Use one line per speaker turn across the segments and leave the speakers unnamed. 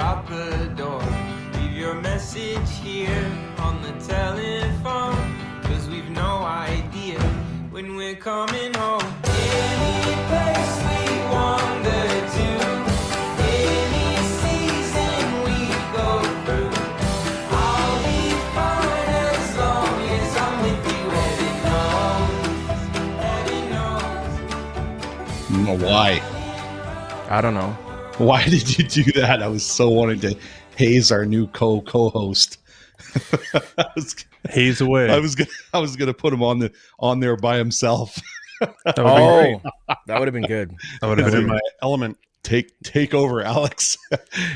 out the door. Leave your message here on the telephone, 'cause we've no idea when we're coming home. Any place we wander to, any season we go through, I'll be fine as long as I'm with you. Heaven knows, heaven knows.
Why?
I don't know.
Why did you do that? I was so wanting to haze our new co-host.
Haze away.
I was gonna put him on there by himself.
That would have been good.
That would have been in my element.
Take over, Alex.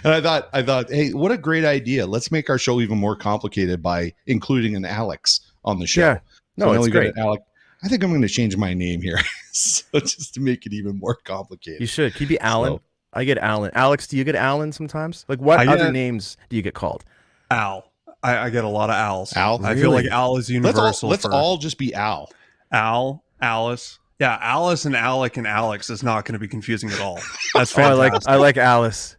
And I thought, hey, what a great idea. Let's make our show even more complicated by including an Alex on the show.
Yeah. No,
So
it's great.
Alex. I think I'm going to change my name here, so just to make it even more complicated.
You should. Can you be Alan?
So-
I get Alan. Alex, do you get Alan sometimes? Like, what other names do you get called?
Al. I get a lot of Al's.
Al?
I feel like Al is universal.
Let's all just be Al.
Al, Alice. Yeah, Alice and Alec and Alex is not going to be confusing at all. That's
Oh,
fantastic.
I like Alice.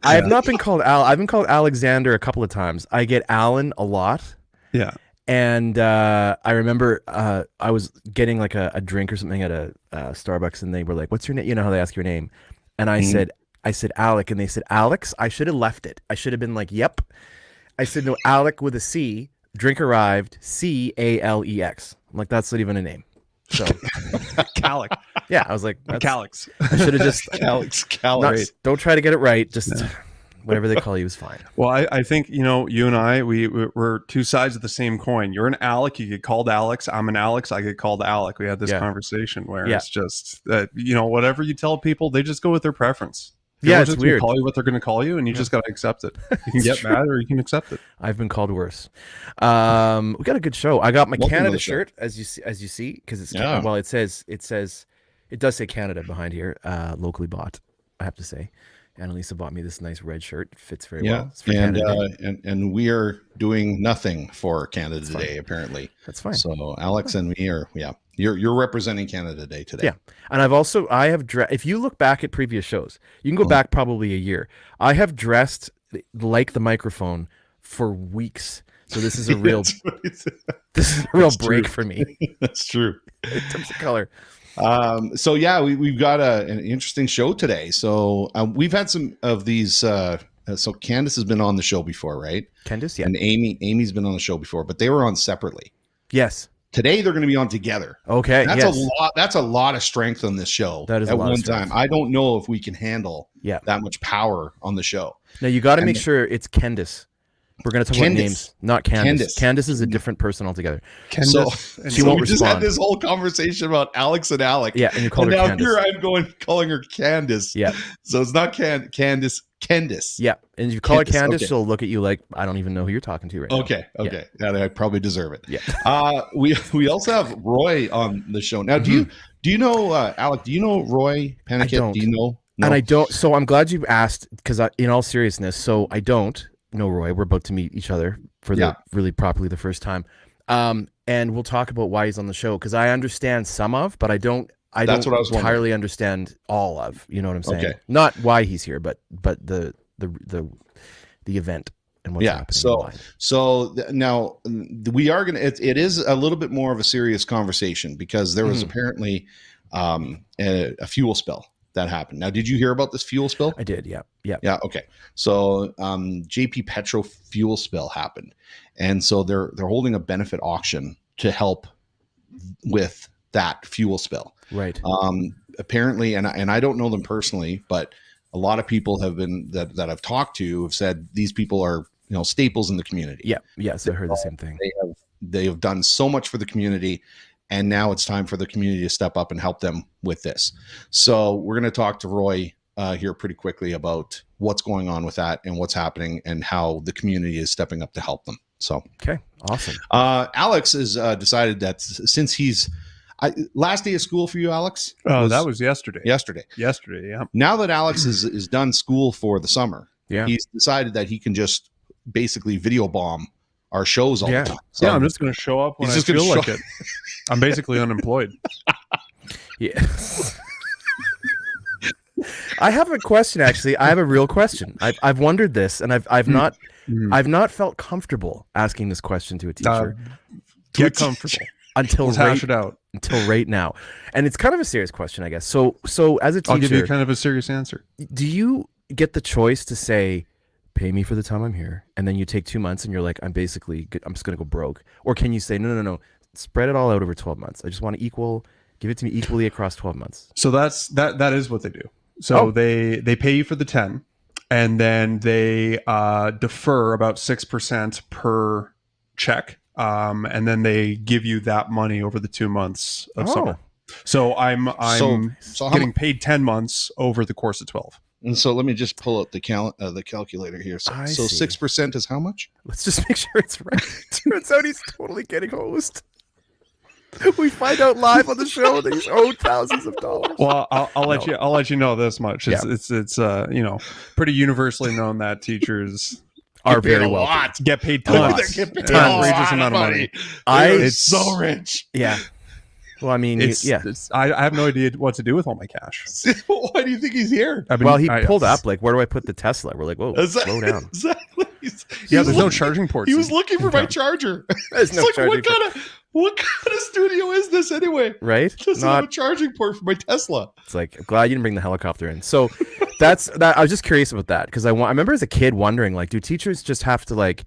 I have not been called Al. I've been called Alexander a couple of times. I get Alan a lot.
Yeah.
And I remember I was getting like a drink or something at a Starbucks, and they were like, "What's your name?" You know how they ask your name, and I said Alec, and they said Alex. I should have left it. I should have been like, "Yep." I said no, Alec with a C. Drink arrived. Calex. I'm like, that's not even a name. So
Calic.
yeah, I was like,
Calix.
I should have just
Alex
not,
Calories.
don't try to get it right. Just whatever they call you is fine.
Well, I think, you and I, we're two sides of the same coin. You're an Alec, you get called Alex. I'm an Alex, I get called Alec. We had this conversation where it's just that, whatever you tell people, they just go with their preference.
Yeah,
it's
it's weird.
Call you what they're going to call you, and you just got to accept it. You can get mad or you can accept it.
I've been called worse. We got a good show. I got my
Welcome to
Canada
the show.
shirt, as you see, because it's
Yeah.
well, it does say Canada behind here, locally bought. I have to say, Annalisa bought me this nice red shirt. It fits very well. It's for Canada Day.
And we are doing nothing for Canada Day, apparently.
That's fine.
So Alex and me are, you're representing Canada Day today.
Yeah, and I have dressed. If you look back at previous shows, you can go back probably a year. I have dressed like the microphone for weeks. So this is a real, break for me.
That's true.
In terms of color.
So yeah, we've got an interesting show today. So we've had some of these. So Kendis has been on the show before, right?
Kendis, yeah.
And Amy's been on the show before, but they were on separately.
Yes.
Today they're going to be on together.
Okay.
That's
yes.
a lot. That's a lot of strength on this show.
That is
at
a lot
one
of strength.
time. I don't know if we can handle
Yeah.
that much power on the show.
Now you got to make sure it's Kendis. We're going to talk about
Kendis.
names, not Candice.
Kendis.
Candice is a different person altogether.
So
She won't
we just had
respond.
this whole conversation about Alex and Alec.
Yeah, and you call her
now
Candice.
here I'm calling her Candice.
Yeah.
So it's not Candice, Kendis.
Yeah, and if you call her
Candice,
Candice,
okay.
she'll look at you like, I don't even know who you're talking to right now.
Okay. Yeah, I probably deserve it.
Yeah.
We also have Roy on the show. Now, do you know Alec, do you know Roy Penniket?
I don't.
Do you know? No.
And I don't. So I'm glad you asked, because in all seriousness, so I don't know Roy. We're about to meet each other for the really properly the first time. And we'll talk about why he's on the show, because I understand some of, but I don't entirely understand all of. You know what I'm saying? Okay. Not why he's here, but the event and what's happening.
So now we are gonna. It is a little bit more of a serious conversation, because there was apparently a fuel spill that happened. Now, did you hear about this fuel spill?
I did. Yeah.
Okay. So JP Petro fuel spill happened, and so they're holding a benefit auction to help with that fuel spill.
Right.
Apparently, and I don't know them personally, but a lot of people have been that I've talked to have said these people are staples in the community.
Yeah. Yes, I heard the same thing.
They have done so much for the community. And now it's time for the community to step up and help them with this. So we're going to talk to Roy here pretty quickly about what's going on with that and what's happening and how the community is stepping up to help them. So,
okay, awesome.
Alex has decided that since he's last day of school for you, Alex.
That was yesterday.
Yesterday,
yeah.
Now that Alex is done school for the summer,
yeah,
he's decided that he can just basically video bomb our shows all the time.
So I'm just going to show up when I feel like it. I'm basically unemployed.
Yeah. I have a question. Actually, I have a real question. I've wondered this, and I've not felt comfortable asking this question to a teacher.
Get comfortable
until
Let's hash it out.
Until right now, and it's kind of a serious question, I guess. So as a teacher,
I'll give you kind of a serious answer.
Do you get the choice to say, "Pay me for the time I'm here," and then you take 2 months and you're like, I'm just going to go broke, or can you say, no, spread it all out over 12 months? I just want to give it to me equally across 12 months.
So that is what they do. So they pay you for the 10, and then they defer about 6% per check. And then they give you that money over the 2 months of summer. So I'm getting paid 10 months over the course of 12.
And so let me just pull up the calculator here. So 6% is how much?
Let's just make sure it's right. Turns out he's totally getting hosed. We find out live on the show that he's owed thousands of dollars.
Well, I'll let you know this much. It's pretty universally known that teachers
are very well
get paid tons. Outrageous amount of money.
It's so rich.
Yeah. Well, I mean,
I have no idea what to do with all my cash.
Why do you think he's here?
He pulled up like, where do I put the Tesla? We're like, whoa, slow down.
Exactly.
There's no charging ports.
He was looking for my charger.
There's no charging port.
What kind of studio is this anyway?
Right?
Doesn't have a charging port for my Tesla.
It's like, I'm glad you didn't bring the helicopter in. So that's that. I was just curious about that because I remember as a kid wondering, like, do teachers just have to like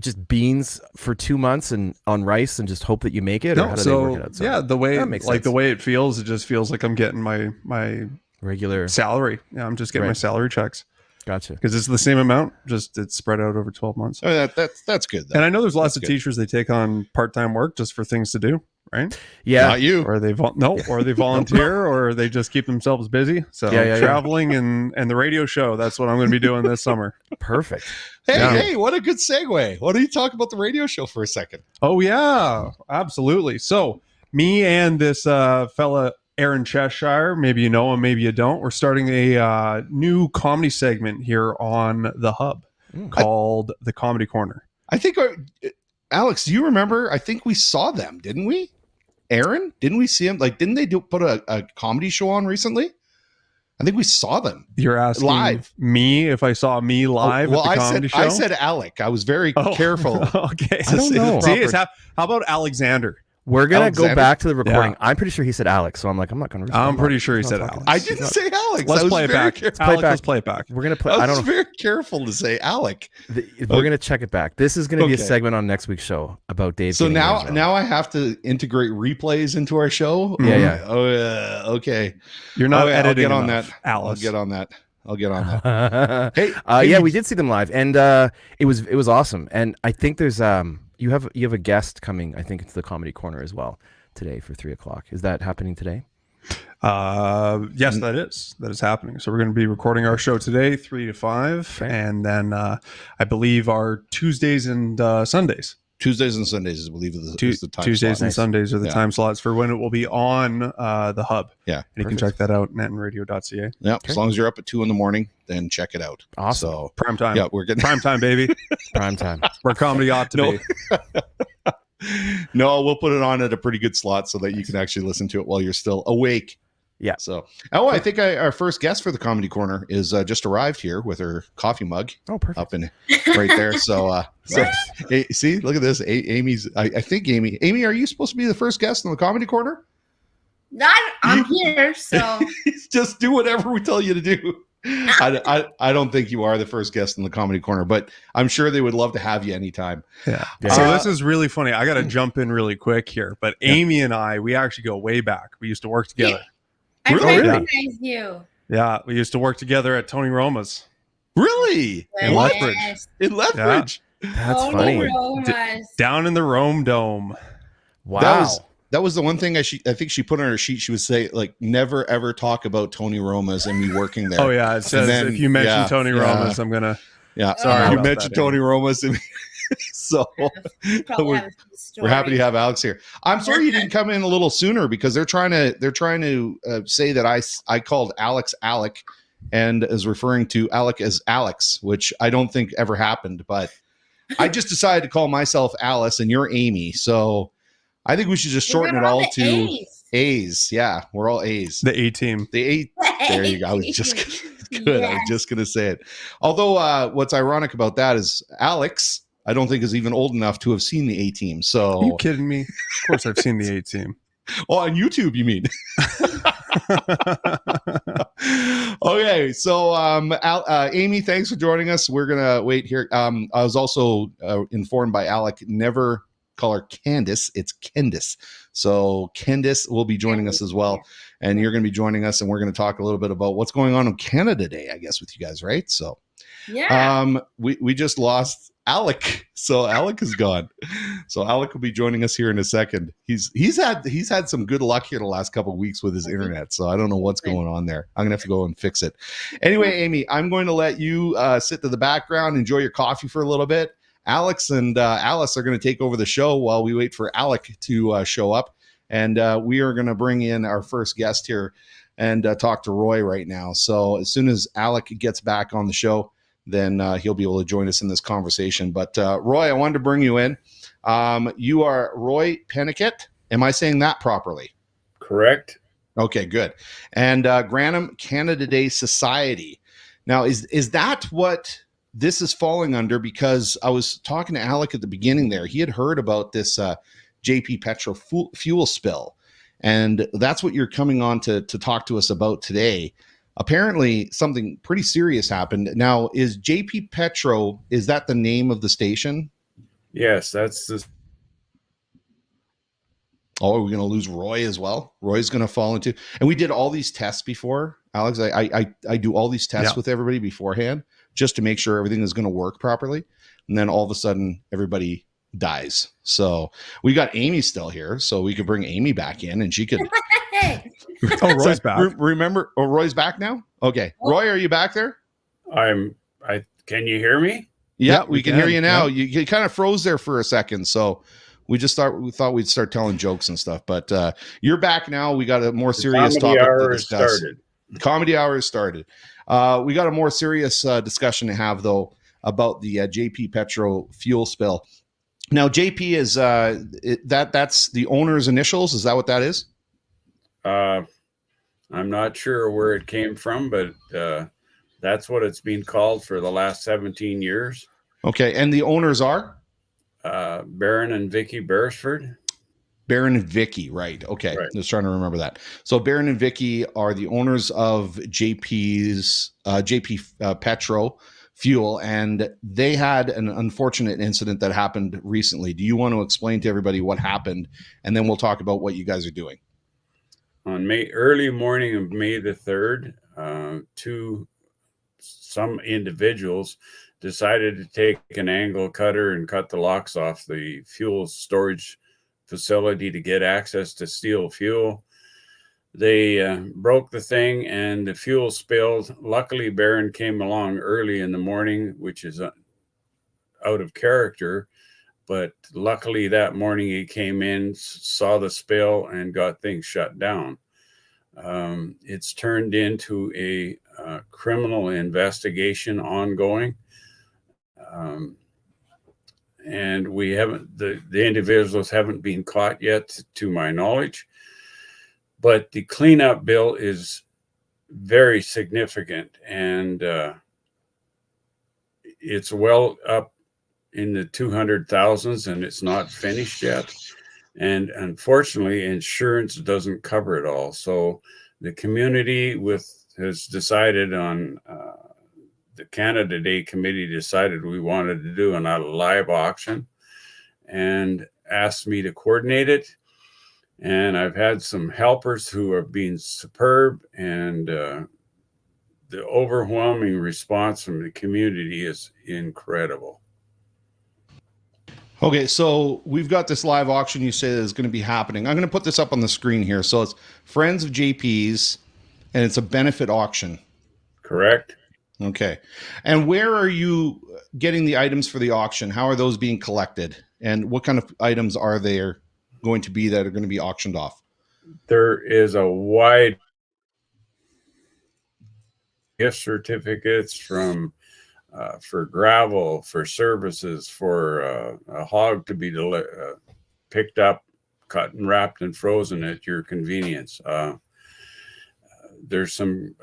just beans for 2 months and on rice and just hope that you make it? Or how do they work it out? So
the way it feels, it just feels like I'm getting my
regular
salary. Yeah, I'm just getting my salary checks.
Gotcha.
Because it's the same amount, just it's spread out over 12 months.
Oh, that's good. Though.
And I know there's lots of teachers, they take on part-time work just for things to do, right?
Yeah.
Not you.
Or they volunteer or they just keep themselves busy. So traveling and the radio show, that's what I'm going to be doing this summer.
Perfect.
Hey, what a good segue. Why don't you talk about the radio show for a second?
Oh, yeah, absolutely. So me and this fella, Aaron Cheshire, maybe you know him, maybe you don't. We're starting a new comedy segment here on the Hub called The Comedy Corner.
I think, Alex, do you remember? I think we saw them, didn't we? Aaron, didn't we see him? Like, didn't they put a comedy show on recently? I think we saw them.
You're asking
live
me if I saw me live at the comedy show?
I said Alec. I was very careful.
Okay.
I don't know.
See, how about Alexander?
We're going to go back to the recording. Yeah. I'm pretty sure he said Alex, so I'm like, I'm not going to.
I'm pretty sure he said Alex.
I didn't say Alex.
Let's play it back. Let's play it back.
We're going to play.
I was very careful to say Alec.
We're going to check it back. This is going to be a segment on next week's show about Dave.
So now I have to integrate replays into our show.
Yeah.
Oh yeah. Okay.
You're not editing.
I'll get on that,
Alice.
I'll get on that.
Hey, we did see them live, and it was awesome. And I think there's you have a guest coming. I think it's the Comedy Corner as well today for 3:00. Is that happening today?
Yes, that is happening. So we're going to be recording our show today, 3 to 5, and then I believe our Tuesdays and Sundays.
Tuesdays and Sundays, I believe, is the time
Tuesdays
slot.
and Sundays are the time slots for when it will be on the Hub.
Yeah,
and you can check that out, netinradio.ca.
Yeah, okay. As long as you're up at 2 a.m, then check it out.
Awesome.
So
prime time.
Yeah, we're getting
prime time, baby.
Prime time.
Where comedy ought to be.
No, we'll put it on at a pretty good slot so that you can actually listen to it while you're still awake.
Yeah.
So, I think our first guest for the Comedy Corner is just arrived here with her coffee mug.
Oh, perfect.
Up in right there. So, see, look at this. Amy's. I think Amy. Amy, are you supposed to be the first guest on the Comedy Corner?
I'm here, so
just do whatever we tell you to do. I don't think you are the first guest in the Comedy Corner, but I'm sure they would love to have you anytime.
Yeah. So this is really funny. I got to jump in really quick here, but Amy and I, we actually go way back. We used to work together.
I recognize you.
Yeah, we used to work together at Tony Roma's.
Really?
In Lethbridge.
In Lethbridge.
Yeah. That's funny.
Down in the Rome Dome.
Wow.
That was the one thing I think she put on her sheet. She would say, like, never ever talk about Tony Roma's and me working there.
Oh yeah, it says if you mention Tony Roma's, I'm gonna.
Yeah, sorry. You mentioned Tony Roma's, so we're happy to have Alex here. I'm sorry you didn't come in a little sooner because they're trying to say that I called Alex Alec and is referring to Alec as Alex, which I don't think ever happened. But I just decided to call myself Alice and you're Amy, so I think we should just shorten it all to. A's. Yeah, we're all A's.
The A team.
The A. There you go. I was just good. I was just going to say it. Although, what's ironic about that is Alex, I don't think is even old enough to have seen the A team. So,
are you kidding me? Of course, I've seen the A team.
Oh, on YouTube, you mean? Okay, so Amy, thanks for joining us. We're gonna wait here. I was also informed by Alec, never call her Kendis, it's Kendis. So Kendis will be joining us as well, and you're going to be joining us, and we're going to talk a little bit about what's going on in Canada Day, I guess, with you guys, right? So
yeah,
we just lost Alec, so Alec is gone. So Alec will be joining us here in a second. He's had some good luck here the last couple of weeks with his internet, so I don't know what's going on there. I'm gonna have to go and fix it. Anyway, Amy, I'm going to let you sit to the background, enjoy your coffee for a little bit. Alex and Alice are going to take over the show while we wait for Alec to show up, and we are going to bring in our first guest here and talk to Roy right now. So as soon as Alec gets back on the show, then he'll be able to join us in this conversation. But Roy, I wanted to bring you in. You are Roy Penniket. Am I saying that properly?
Correct.
Okay, good. And Grantham Canada Day Society. Now, is that what this is falling under? Because I was talking to Alec at the beginning there. He had heard about this JP Petro fuel spill. And that's what you're coming on to talk to us about today. Apparently, something pretty serious happened. Now, is JP Petro, is that the name of the station?
Yes, that's the.
Oh, are we going to lose Roy as well? Roy's going to fall into. And we did all these tests before, Alex. I do all these tests with everybody beforehand just to make sure everything is going to work properly. And then all of a sudden, everybody dies. So we got Amy still here, so we could bring Amy back in, and she could.
Oh, Roy's back.
Remember, Roy's back now. Okay, Roy, are you back there?
Can you hear me?
Yeah, we can hear you now. Yeah. You kind of froze there for a second, so we thought we'd start telling jokes and stuff. But you're back now. We got a more serious topic to discuss. The comedy hour has started. We got a more serious discussion to have though about the JP Petro fuel spill. Now, JP is that's the owner's initials. Is that what that is?
I'm not sure where it came from, but that's what it's been called for the last 17 years.
Okay, and the owners are
Baron and Vicky Beresford.
Baron and Vicky, right? Okay, right. Just trying to remember that. So Baron and Vicky are the owners of JP Petro Fuel, and they had an unfortunate incident that happened recently. Do you want to explain to everybody what happened, and then we'll talk about what you guys are doing?
On early morning of May the 3rd, some individuals decided to take an angle cutter and cut the locks off the fuel storage facility to get access to steal fuel. They broke the thing and the fuel spilled. Luckily, Baron came along early in the morning, which is out of character. But luckily that morning he came in, saw the spill, and got things shut down. It's turned into a criminal investigation ongoing. And we haven't, the individuals haven't been caught yet, to my knowledge. But the cleanup bill is very significant, and it's well up in the 200,000s, and it's not finished yet. And unfortunately, insurance doesn't cover it all. So the community has decided on, the Canada Day Committee decided we wanted to do a live auction and asked me to coordinate it. And I've had some helpers who have been superb, and the overwhelming response from the community is incredible.
Okay, so we've got this live auction you say that is going to be happening. I'm going to put this up on the screen here. So it's Friends of JP's, and it's a benefit auction.
Correct.
Okay. And where are you getting the items for the auction? How are those being collected? And what kind of items are there going to be that are going to be auctioned off?
There is a wide gift certificates from for gravel, for services, for a hog to be picked up cut and wrapped and frozen at your convenience. There's some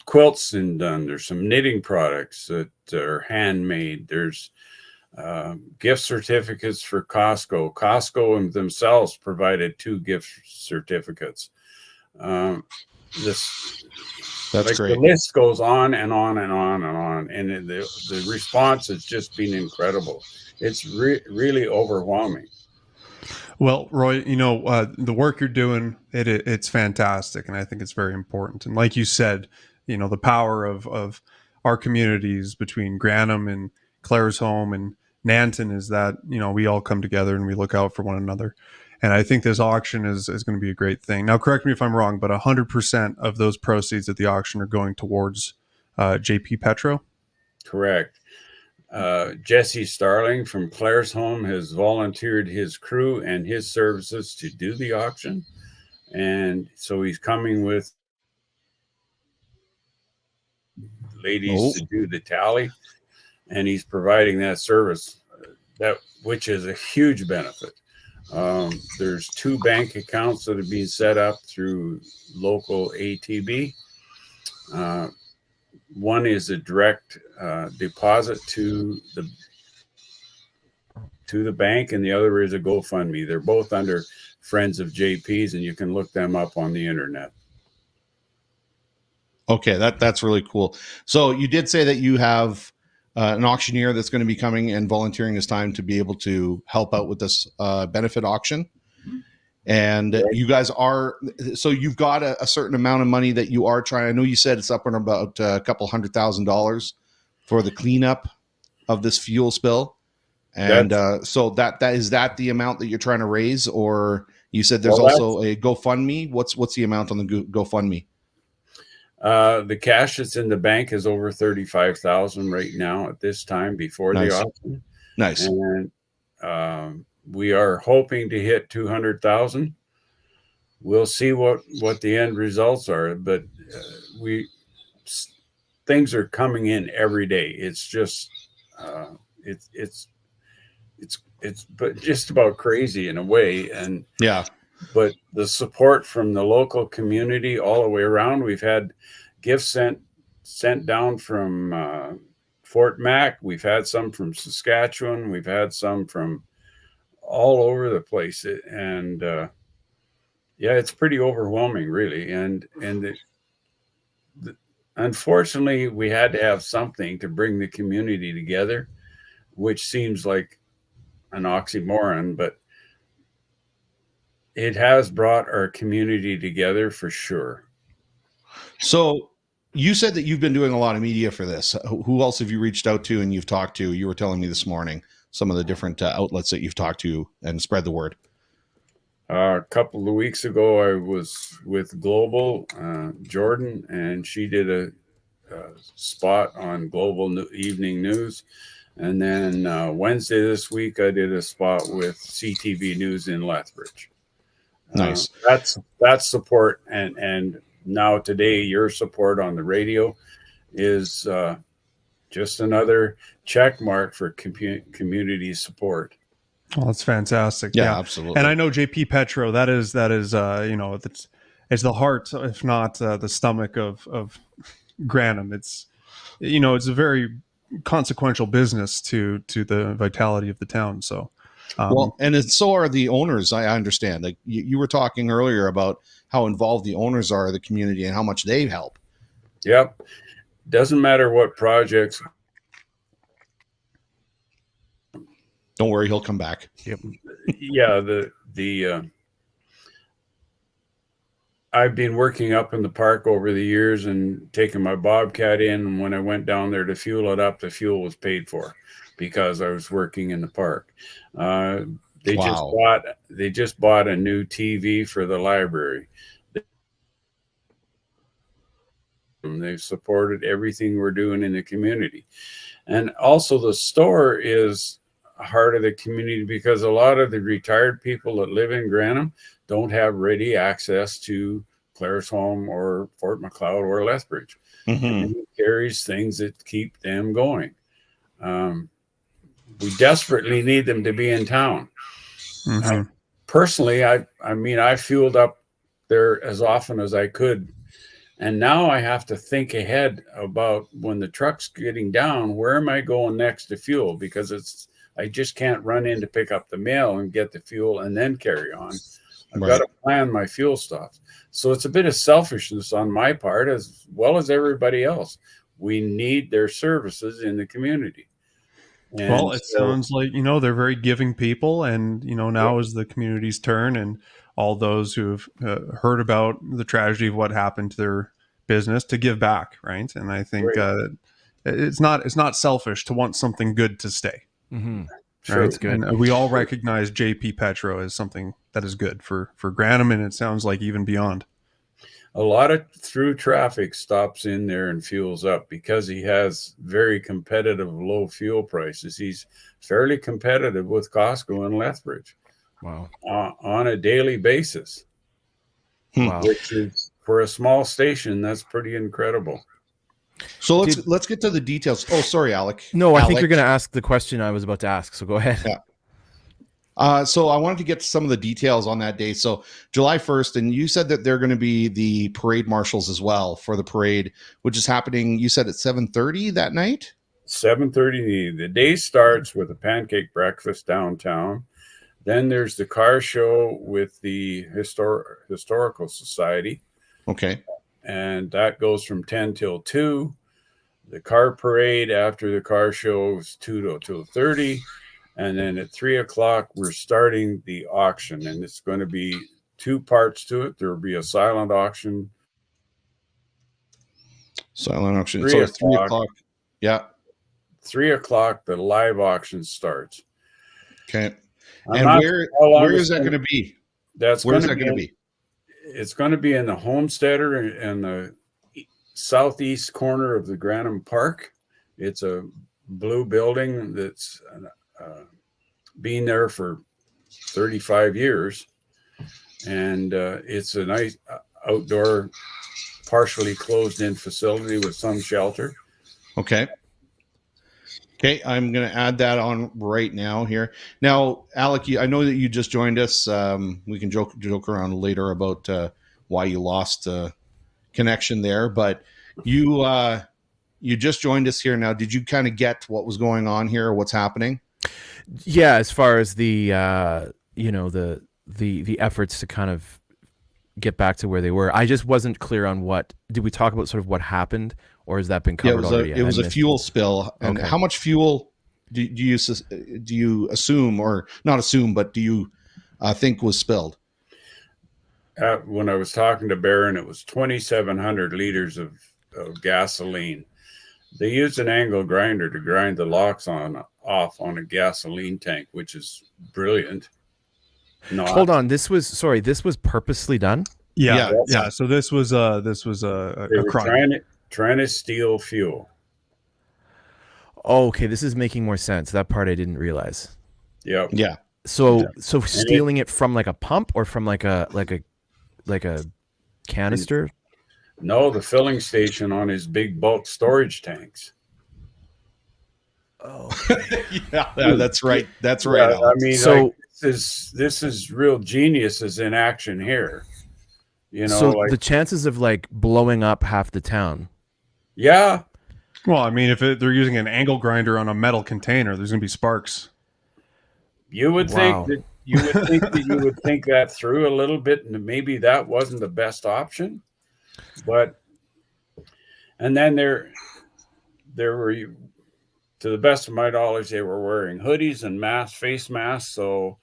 quilts and done. There's some knitting products that are handmade. There's gift certificates for Costco. Costco themselves provided 2 gift certificates.
That's great.
The list goes on and on and on and on, and the response has just been incredible. It's really overwhelming.
Well, Roy, the work you're doing, it's fantastic, and I think it's very important. And like you said, the power of our communities between Granham and Claresholm and Nanton is that we all come together and we look out for one another. And I think this auction is going to be a great thing. Now, correct me if I'm wrong, but 100% of those proceeds at the auction are going towards JP Petro?
Correct. Jesse Starling from Claresholm has volunteered his crew and his services to do the auction. And so he's coming with ladies to do the tally. And he's providing that service, which is a huge benefit. There's 2 bank accounts that are being set up through local ATB. One is a direct deposit to the bank, and the other is a GoFundMe. They're both under Friends of JP's, and you can look them up on the internet.
Okay, that's really cool. So you did say that you have an auctioneer that's going to be coming and volunteering his time to be able to help out with this benefit auction. And you guys so you've got a certain amount of money that you are trying. I know you said it's up on about a couple $100,000 for the cleanup of this fuel spill. And so that is that the amount that you're trying to raise, or you said there's also a GoFundMe. What's the amount on the GoFundMe?
The cash that's in the bank is over $35,000 right now at this time before the auction.
Nice.
And we are hoping to hit 200,000. We'll see what the end results are, but things are coming in every day. It's just it's but just about crazy in a way. And but the support from the local community all the way around. We've had gifts sent down from Fort Mac. We've had some from Saskatchewan. We've had some from all over the place. And it's pretty overwhelming, really. And unfortunately, we had to have something to bring the community together, which seems like an oxymoron, but it has brought our community together for sure.
So you said that you've been doing a lot of media for this. Who else have you reached out to and you've talked to? You were telling me this morning some of the different outlets that you've talked to and spread the word.
A couple of weeks ago, I was with Global, Jordan, and she did a spot on Global Evening News. And then Wednesday this week, I did a spot with CTV News in Lethbridge.
Nice.
That's support, and now today your support on the radio is just another check mark for community support.
Well, that's fantastic.
Yeah, absolutely.
And I know JP Petro. That is it's the heart, if not the stomach of Granham. It's it's a very consequential business to the vitality of the town. So.
And so are the owners. I understand. Like you were talking earlier about how involved the owners are of the community and how much they help.
Yep. Doesn't matter what projects.
Don't worry, he'll come back.
Yep.
Yeah. I've been working up in the park over the years and taking my Bobcat in. And when I went down there to fuel it up, the fuel was paid for because I was working in the park. They just bought a new TV for the library. They've supported everything we're doing in the community. And also the store is a heart of the community because a lot of the retired people that live in Granham don't have ready access to Claresholm or Fort Macleod or Lethbridge.
Mm-hmm.
And it carries things that keep them going. We desperately need them to be in town.
Mm-hmm.
personally, I mean, I fueled up there as often as I could. And now I have to think ahead about when the truck's getting down, where am I going next to fuel? Because I just can't run in to pick up the mail and get the fuel and then carry on. I've got to plan my fuel stops. So it's a bit of selfishness on my part as well as everybody else. We need their services in the community. And
well, it sounds like, they're very giving people, and, now is the community's turn, and all those who've heard about the tragedy of what happened to their business to give back. Right. And I think it's not selfish to want something good to stay.
Mm-hmm.
Right. That's good. And we all recognize JP Petro as something that is good for Grantham, and it sounds like even beyond.
A lot of through traffic stops in there and fuels up because he has very competitive low fuel prices. He's fairly competitive with Costco and Lethbridge.
Wow.
On a daily basis.
Wow.
Which is, for a small station, that's pretty incredible.
So let's get to the details. Oh, sorry, Alec.
No, I think you're going to ask the question I was about to ask. So go ahead.
Yeah. So I wanted to get to some of the details on that day. So July 1st, and you said that they're going to be the parade marshals as well for the parade, which is happening, you said at 7:30 that night?
7:30. The day starts with a pancake breakfast downtown. Then there's the car show with the Historical Society.
Okay.
And that goes from 10 till 2. The car parade after the car show is 2 to 2:30. And then at 3 o'clock, we're starting the auction. And it's going to be 2 parts to it. There will be a silent auction.
Silent auction.
3
So
o'clock.
3 o'clock. Yeah.
3 o'clock, the live auction starts.
Okay. And where is that going to be?
Where's that
going to be?
It's going to be in the Homesteader and the southeast corner of the Grantham Park. It's a blue building that's been there for 35 years. And it's a nice outdoor, partially closed-in facility with some shelter.
Okay. Okay, I'm going to add that on right now here. Now, Alec, I know that you just joined us. We can joke around later about why you lost connection there, but you just joined us here now. Did you kind of get what was going on here, or what's happening?
Yeah, as far as the the efforts to kind of get back to where they were, I just wasn't clear on what did we talk about. Sort of what happened. Or has that been covered already?
It was a fuel spill. And how much fuel do you assume, or not assume, but do you think was spilled?
When I was talking to Barron, it was 2,700 liters of gasoline. They used an angle grinder to grind the locks off on a gasoline tank, which is brilliant.
Hold on, this was purposely done.
Yeah. So this was a crime.
Trying to steal fuel.
Oh, okay, this is making more sense. That part I didn't realize.
Yep.
Yeah.
So stealing it from like a pump or from like a canister?
No, the filling station on his big bulk storage tanks.
Oh.
yeah, that's right. That's right.
I mean, so this is real geniuses in action here.
So the chances of like blowing up half the town.
Yeah.
Well, I mean, if they're using an angle grinder on a metal container, there's going to be sparks.
You would think that you would think that through a little bit, and maybe that wasn't the best option. And then there were, to the best of my knowledge, they were wearing hoodies and face masks. So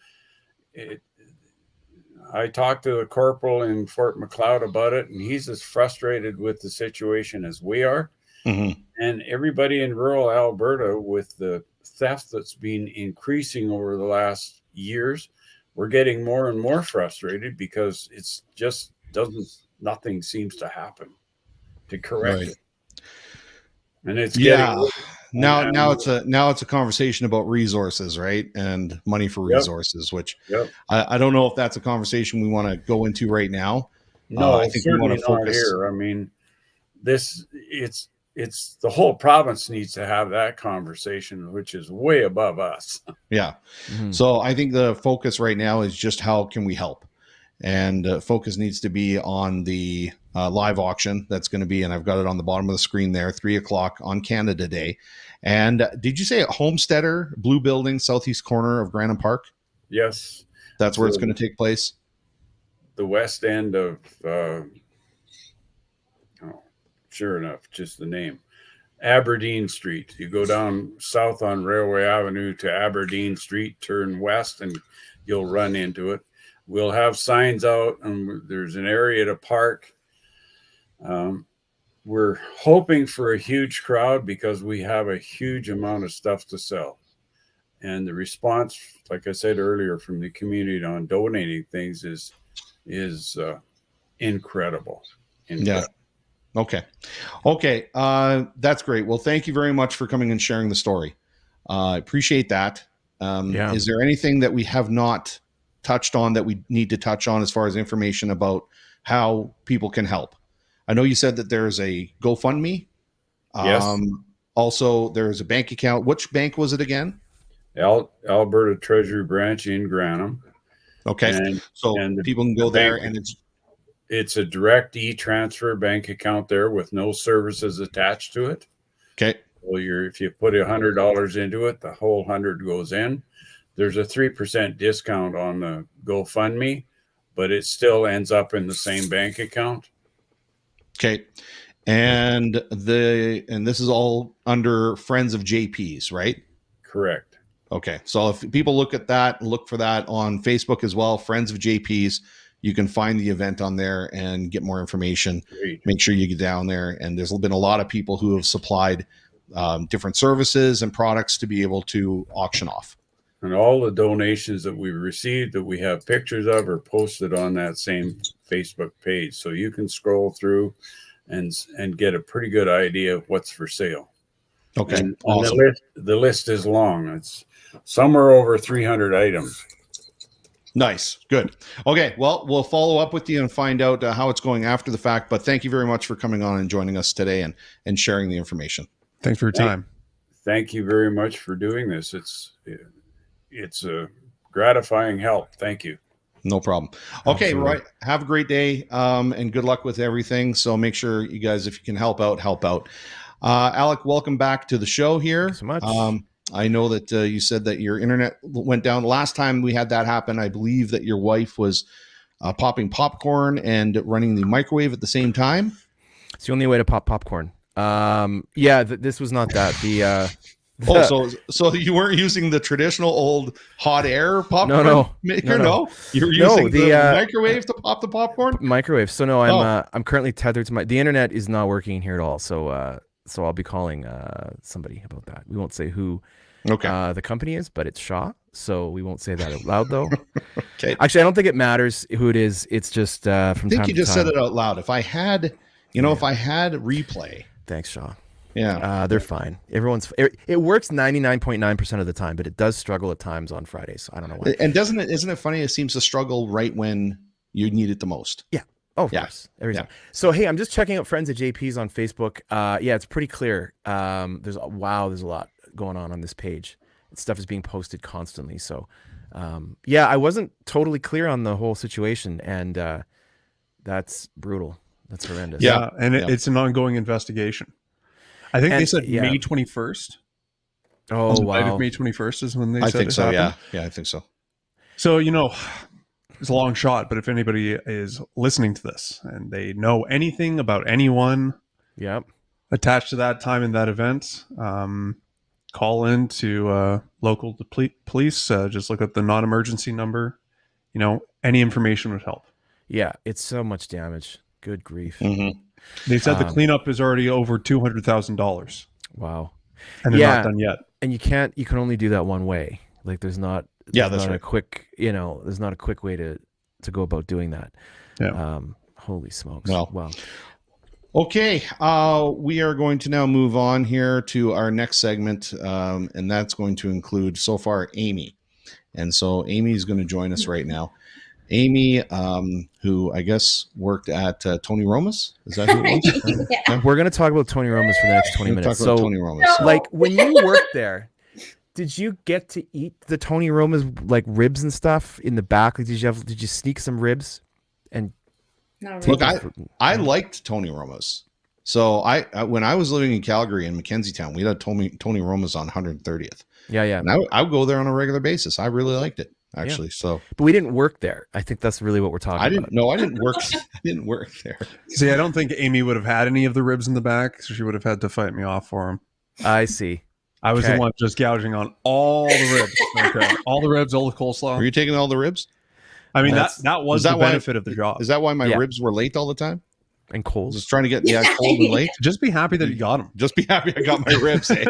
I talked to the corporal in Fort McLeod about it, and he's as frustrated with the situation as we are.
Mm-hmm.
And everybody in rural Alberta, with the theft that's been increasing over the last years, we're getting more and more frustrated because it's just nothing seems to happen to correct it. And it's
now it's a conversation about resources, right? And money for resources, which I don't know if that's a conversation we want to go into right now.
No,
I think we want to focus
here. I mean, it's it's the whole province needs to have that conversation, which is way above us.
Yeah. So I think the focus right now is just how can we help? And focus needs to be on the live auction that's going to be, and I've got it on the bottom of the screen there, 3:00 on Canada Day. And did you say Homesteader, Blue Building, southeast corner of Granham Park?
Yes.
That's where it's going to take place?
The west end of, sure enough, just the name. Aberdeen Street. You go down south on Railway Avenue to Aberdeen Street, turn west, and you'll run into it. We'll have signs out, and there's an area to park. We're hoping for a huge crowd because we have a huge amount of stuff to sell. And the response, like I said earlier, from the community on donating things is incredible.
Yeah. Okay. That's great. Well, thank you very much for coming and sharing the story. I appreciate that. Is there anything that we have not touched on that we need to touch on as far as information about how people can help? I know you said that there's a GoFundMe.
Yes.
Also, there's a bank account. Which bank was it again?
Alberta Treasury Branch in Granham.
Okay. And people can go there, and
it's a direct e-transfer bank account there with no services attached to it.
Okay.
Well, if you put $100 into it, the whole 100 goes in. There's a 3% discount on the GoFundMe, but it still ends up in the same bank account.
Okay. And this is all under Friends of JP's, right?
Correct.
Okay. So if people look for that on Facebook as well, Friends of JP's, you can find the event on there and get more information.
Great.
Make sure you get down there. And there's been a lot of people who have supplied different services and products to be able to auction off.
And all the donations that we've received that we have pictures of are posted on that same Facebook page. So you can scroll through and get a pretty good idea of what's for sale.
Okay.
And
awesome.
The list is long. It's somewhere over 300 items.
Nice. Good. Okay. Well, we'll follow up with you and find out how it's going after the fact. But thank you very much for coming on and joining us today and sharing the information.
Thanks for your time.
Thank you very much for doing this. It's a gratifying help. Thank you.
No problem. Okay, Roy, have a great day and good luck with everything. So make sure you guys, if you can help out. Alec, welcome back to the show here.
Thanks so much.
I know that you said that your internet went down. Last time we had that happen, I believe that your wife was popping popcorn and running the microwave at the same time.
It's the only way to pop popcorn. This was not that.
So you weren't using the traditional old hot air popcorn maker? No. You were using the microwave to pop the popcorn?
Microwave. So no, I'm currently tethered to the internet is not working here at all. So I'll be calling somebody about that. We won't say who the company is, but it's Shaw. So we won't say that out loud though.
Okay.
Actually, I don't think it matters who it is. It's just from time to time. I think
you just said it out loud. If I had replay.
Thanks, Shaw.
Yeah.
They're fine. It works 99.9% of the time, but it does struggle at times on Fridays. I don't know why.
And isn't it funny? It seems to struggle right when you need it the most.
Yeah. Oh, of course. Every time. So, hey, I'm just checking out Friends of JP's on Facebook. It's pretty clear. There's a lot going on this page. Stuff is being posted constantly. So, I wasn't totally clear on the whole situation, and that's brutal. That's horrendous.
Yeah, and it's an ongoing investigation. I think they said May 21st.
Oh, wow.
May 21st is when they said
I think so,
happened.
Yeah, I think so.
So, it's a long shot, but if anybody is listening to this and they know anything about anyone attached to that time in that event, call in to local police. Just look at the non-emergency number. Any information would help.
Yeah, it's so much damage. Good grief.
Mm-hmm.
They said the cleanup is already over $200,000.
Wow.
And they're not done yet.
And you can only do that one way. Like there's not a quick, there's not a quick way to go about doing that.
Yeah.
Holy smokes.
Wow. Okay. We are going to now move on here to our next segment. And that's going to include so far Amy. And so Amy is going to join us right now. Amy, who I guess worked at Tony Roma's. Is that who it was?
Yeah.
We're going to talk about Tony Roma's for the next 20 minutes.
Talk about
So,
Tony Roma's.
like, when you worked there, did you get to eat the Tony Roma's like ribs and stuff in the back? Like, did you sneak some ribs? And
Not
Look,
really.
I liked Tony Roma's. So I when I was living in Calgary in Mackenzie Town, we had Tony Roma's on 130th.
yeah.
And I would go there on a regular basis. I really liked it, actually. So
But we didn't work there. I think that's really what we're talking about.
I didn't work. I didn't work there.
See, I don't think Amy would have had any of the ribs in the back, so she would have had to fight me off for them.
I see.
I was
Okay.
the one just gouging on all the ribs. Okay. All the ribs, all the coleslaw.
Were you taking all the ribs?
I mean,
That's-
that was
is that
the
why-
benefit of the job.
Is that why my
Yeah.
ribs were late all the time?
And
I was
Coles.
just trying to get cold and late.
Just be happy that you got them.
Just be happy I got my ribs. Eh?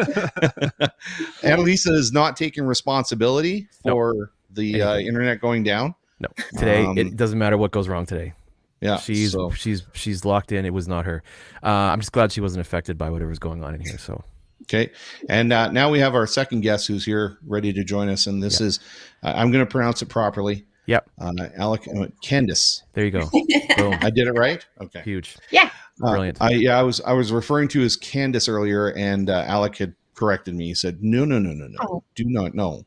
Annalisa is not taking responsibility for the internet going down.
No, today
Um,
it doesn't matter what goes wrong today.
Yeah,
She's
so-
she's locked in. It was not her. I'm just glad she wasn't affected by whatever's going on in here. So
okay. And now we have our second guest who's here ready to join us. And this is, I'm going to pronounce it properly.
yep,
Kendis.
there you go. Boom,
I did it right? Okay.
huge,
Yeah.
brilliant.
I was referring to as Candace earlier, and Alec had corrected me. He said, no,
Oh.
do not, no.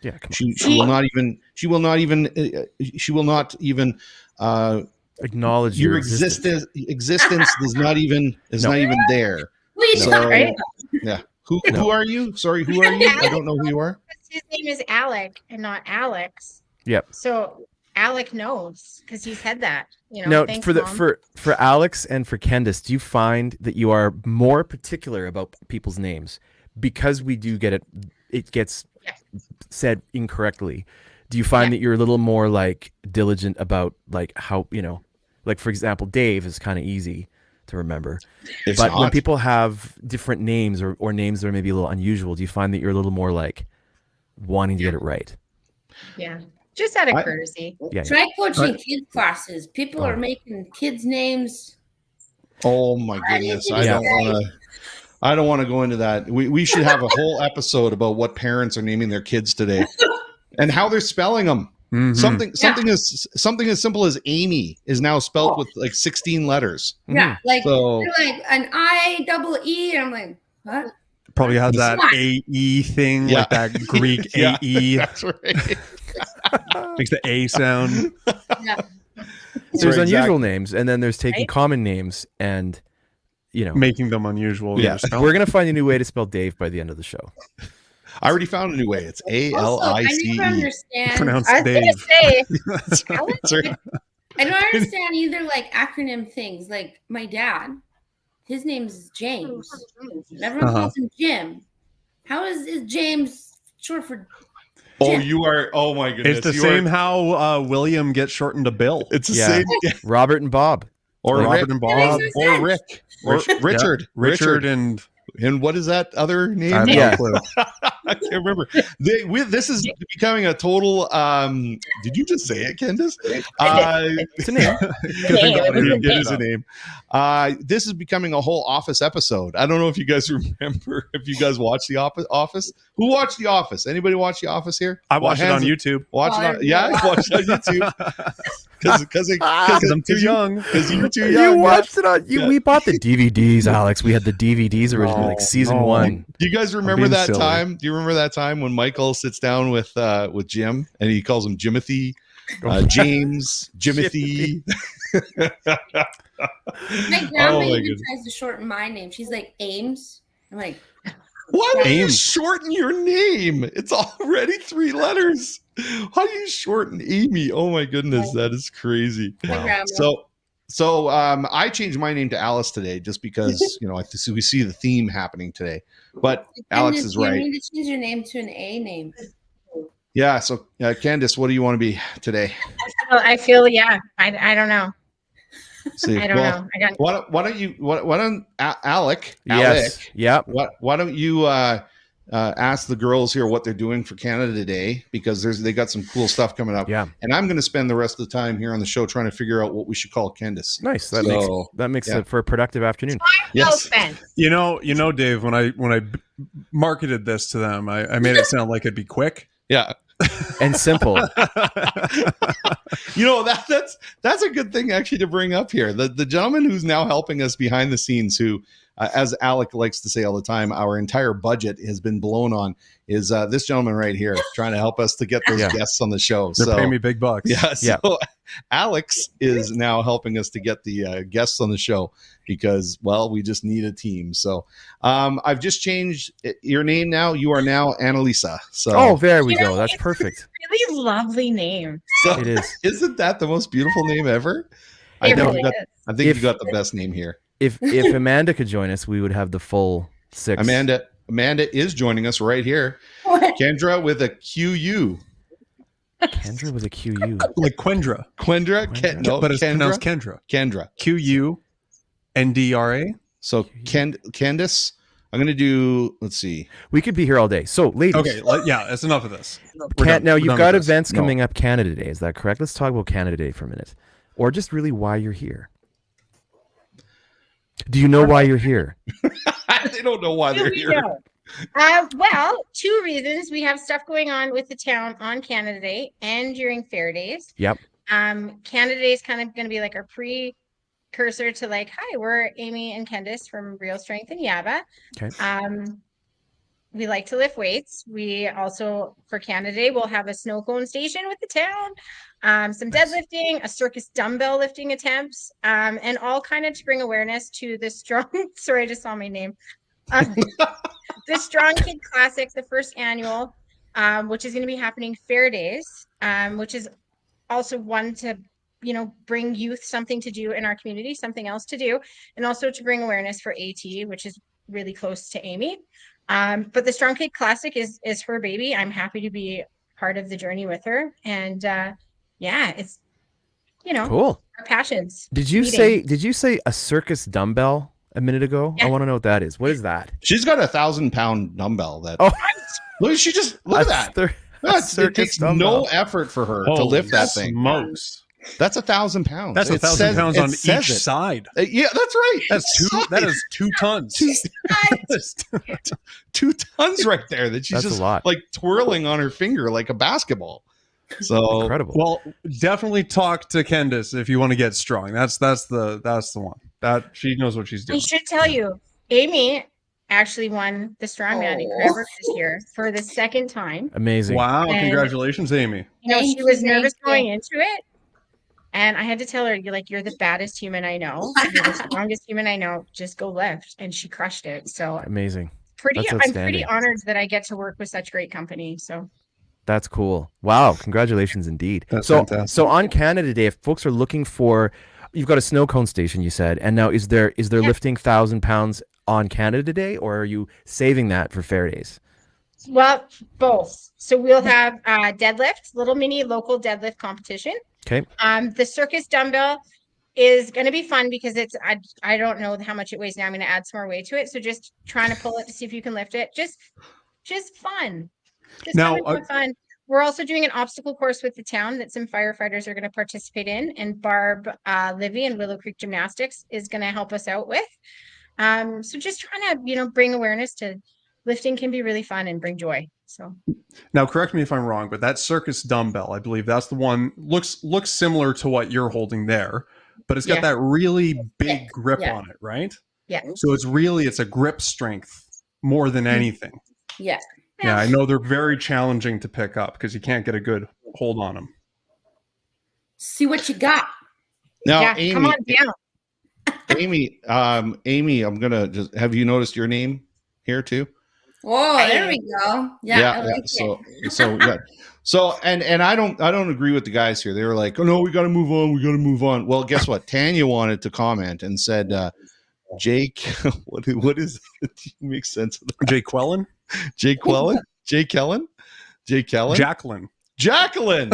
Yeah, come on.
She will not even
Acknowledge
your
your
existence is not even there.
Please
So-
stop, right?
Yeah. Who are you? Sorry, who are you? I don't know who you are.
His name is Alec and not Alex.
Yep.
So Alec knows because he said that. You know.
No,
Thanks,
for the
Mom.
for Alex and for Kendis, do you find that you are more particular about people's names because we do get it gets
Yes.
said incorrectly? Do you find that you're a little more like diligent about like how, like for example, Dave is kind of easy to remember,
It's
but when
not.
people have different names or names that are maybe a little unusual, do you find that you're a little more like wanting to get it right?
Yeah. Just out of
I-
courtesy.
Yeah.
Try coaching kids classes. People are making kids names.
Oh my goodness. I don't want to go into that. We should have a whole episode about what parents are naming their kids today and how they're spelling them.
Mhm.
Something as simple as Amy is now spelled with like 16 letters.
Yeah, like
So
they're like an I-double-E, and I'm like, what?
Probably has that
Smart.
AE thing,
Yeah.
like that Greek
Yeah.
AE.
That's right.
Makes the A sound.
Yeah.
There's
Right,
unusual
exactly.
names, and then there's taking
Right?
common names and
Making them unusual.
yeah.
Yeah.
We're gonna find a new way to spell Dave by the end of the show.
I already found a new way. It's
Also, I
ALICE.
never understand.
Pronounced
I was
Dave.
gonna say
That's right.
I don't understand either, like acronym things. Like my dad, his name is James. And everyone
Uh-huh.
calls him Jim. How is James short for?
Oh,
Jim?
you are. Oh my goodness.
It's the
You
same
are-
how William gets shortened to Bill.
It's the
Yeah.
same.
Robert and Bob.
Or
Robert
Rick,
and
That makes
Bob.
no
or
sense.
Rick, or Richard.
Yeah. Richard and
And what is that other name?
I have
Yeah.
no clue.
I can't remember. This is becoming a total. Did you just say it, Kendis?
It's a name.
It is a name. This is becoming a whole Office episode. I don't know if you guys remember. If you guys watch the Office, who watched the Office? Anybody watch the Office here?
I watched it on
Hands-
YouTube.
Watch
Oh,
it on,
I-
yeah, I watched it on YouTube because
I'm too young.
Because you're too
You
young.
watched it on you.
Yeah.
We bought the DVDs, Alex. We had the DVDs originally, like season
no.
1.
Do you guys remember
being
that
silly.
time? Do you remember that time when Michael sits down with Jim and he calls him Jimothy, James, Jimothy?
My grandma
Oh, my
even
goodness.
tries to shorten my name. She's like Ames. I'm like,
Why would you
Ames.
shorten your name? It's already 3 letters. How do you shorten Amy? Oh my goodness, that is crazy.
my grandma.
So I changed my name to Alice today just because we see the theme happening today. But Alex
Candace,
is
you
right.
need to change your name to an A name.
Yeah. So Candace, what do you want to be today?
Well, I feel I don't know.
See,
I don't know. I got
Why don't Alec?
Yes. Yep.
Why don't you ask the girls here what they're doing for Canada Day, because they got some cool stuff coming up.
Yeah.
And I'm going to spend the rest of the time here on the show trying to figure out what we should call Kendis.
Nice.
So,
That makes
yeah.
it for a productive afternoon.
no
Yes.
offense.
You know, Dave, when I marketed this to them, I made it sound like it'd be quick.
Yeah.
and simple.
You know, that's a good thing actually to bring up here. The gentleman who's now helping us behind the scenes, who as Alec likes to say all the time, our entire budget has been blown on, is this gentleman right here trying to help us to get those guests on the show.
They're paying me big bucks.
Yeah. So Alex is now helping us to get the guests on the show because, well, we just need a team. So I've just changed your name now. You are now Annalisa. So
there we go. That's perfect.
Really lovely name.
so
It is.
Isn't that the most beautiful name ever? I
It
think,
really is.
I think you got the best name here.
If Amanda could join us, we would have the full 6.
Amanda is joining us right here. Kendra with a QU.
Kendra with a QU.
Like Quendra.
No,
but it's
Kendra.
pronounced Kendra.
Kendra.
QUNDRA.
So Kendis, I'm going to do, let's see.
We could be here all day. So, ladies.
Okay, that's enough of this. We're
Now,
done
you've
with
got
this.
events
No.
coming up Canada Day. Is that correct? Let's talk about Canada Day for a minute. Or just really why you're here. Do you know why you're here?
They don't know why they're here.
Well, 2 reasons. We have stuff going on with the town on Canada Day and during Fair Days.
Yep.
Canada Day is kind of going to be like our precursor to like, hi, we're Amy and Kendis from Real Strength and YABBA.
Okay.
We like to lift weights. We also, for Canada Day, we'll have a snow cone station with the town, some deadlifting, a circus dumbbell lifting attempts, and all kind of to bring awareness to the strong, sorry, I just saw my name. The Strong Kid Classic, the first annual, which is going to be happening Fair Days, which is also one to, bring youth something to do in our community, something else to do, and also to bring awareness for AT, which is really close to Amy. But the Strong Kid Classic is her baby. I'm happy to be part of the journey with her. And it's,
Cool.
our passions.
Did you say a circus dumbbell a minute ago?
Yeah.
I want to know what that is. What is that?
She's got a 1,000-pound dumbbell. Look at that. It takes no effort for her to lift that thing.
Smokes.
That's 1,000 pounds.
That's 1,000 pounds on each side.
Yeah, that's right.
That is 2 tons.
2 tons right there that she's
That's
just
a lot.
like twirling on her finger like a basketball. So
Incredible.
Well, definitely talk to Kendis if you want to get strong. That's the one. That she knows what she's
I
doing.
should tell you, Amy actually won the Strongman in Forever this year for the 2nd time.
Amazing.
Wow!
And-
Congratulations, Amy.
She was nervous going into it. And I had to tell her, you're the baddest human I know. You're the strongest human I know. Just go lift. And she crushed it. So
Amazing.
I'm
outstanding.
pretty honored that I get to work with such great company. So
That's cool. Wow. Congratulations indeed.
That's
so
fantastic.
So on Canada Day, if folks are looking for, you've got a snow cone station, you said, and now is there lifting 1,000 pounds on Canada Day, or are you saving that for Fair Days?
well, both. So we'll have deadlift, little mini local deadlift competition.
Okay.
The circus dumbbell is going to be fun because I don't know how much it weighs now. I'm going to add some more weight to it. So just trying to pull it to see if you can lift it. Just fun. Just
Now,
having fun. We're also doing an obstacle course with the town that some firefighters are going to participate in, and Barb Livy and Willow Creek Gymnastics is going to help us out with. So just trying to, bring awareness to lifting can be really fun and bring joy. So
Now, correct me if I'm wrong, but that circus dumbbell, I believe that's the one looks similar to what you're holding there, but it's got that really big grip on it, right?
Yeah.
So it's a grip strength more than anything.
Yeah.
Yeah, I know they're very challenging to pick up because you can't get a good hold on them.
See what you got.
now,
Amy, come on down.
Amy, I'm gonna just have you noticed your name here too?
Oh, there we go. Yeah. I like it.
So and I don't agree with the guys here. They were like, oh no, we got to move on. Well, guess what? Tanya wanted to comment and said, Jake, what is it? Makes sense of that.
Jay Quellen?
Jake Quellen? Jay Kellen?
Jacqueline.
Jacqueline.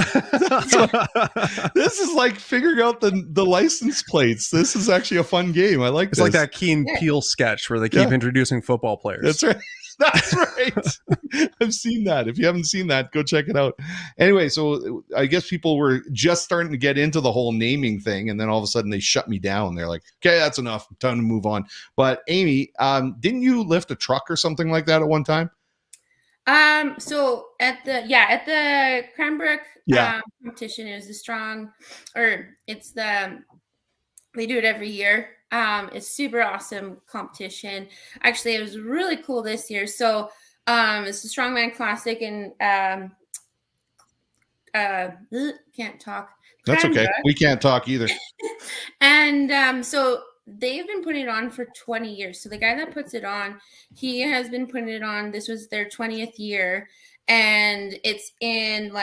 This is like figuring out the license plates. This is actually a fun game. I like
It's
this.
like that Key and Peele sketch where they keep introducing football players.
That's right. That's right. I've seen that. If you haven't seen that, go check it out. Anyway, so I guess people were just starting to get into the whole naming thing, and then all of a sudden they shut me down. They're like, okay, that's enough. Time to move on. But Amy, didn't you lift a truck or something like that at one time?
So at the Cranbrook competition, it was they do it every year. It's super awesome competition. Actually, it was really cool this year. So it's the Strongman Classic and can't talk.
That's okay. We can't talk either.
And so they've been putting it on for 20 years. So the guy that puts it on, he has been putting it on. This was their 20th year. And it's in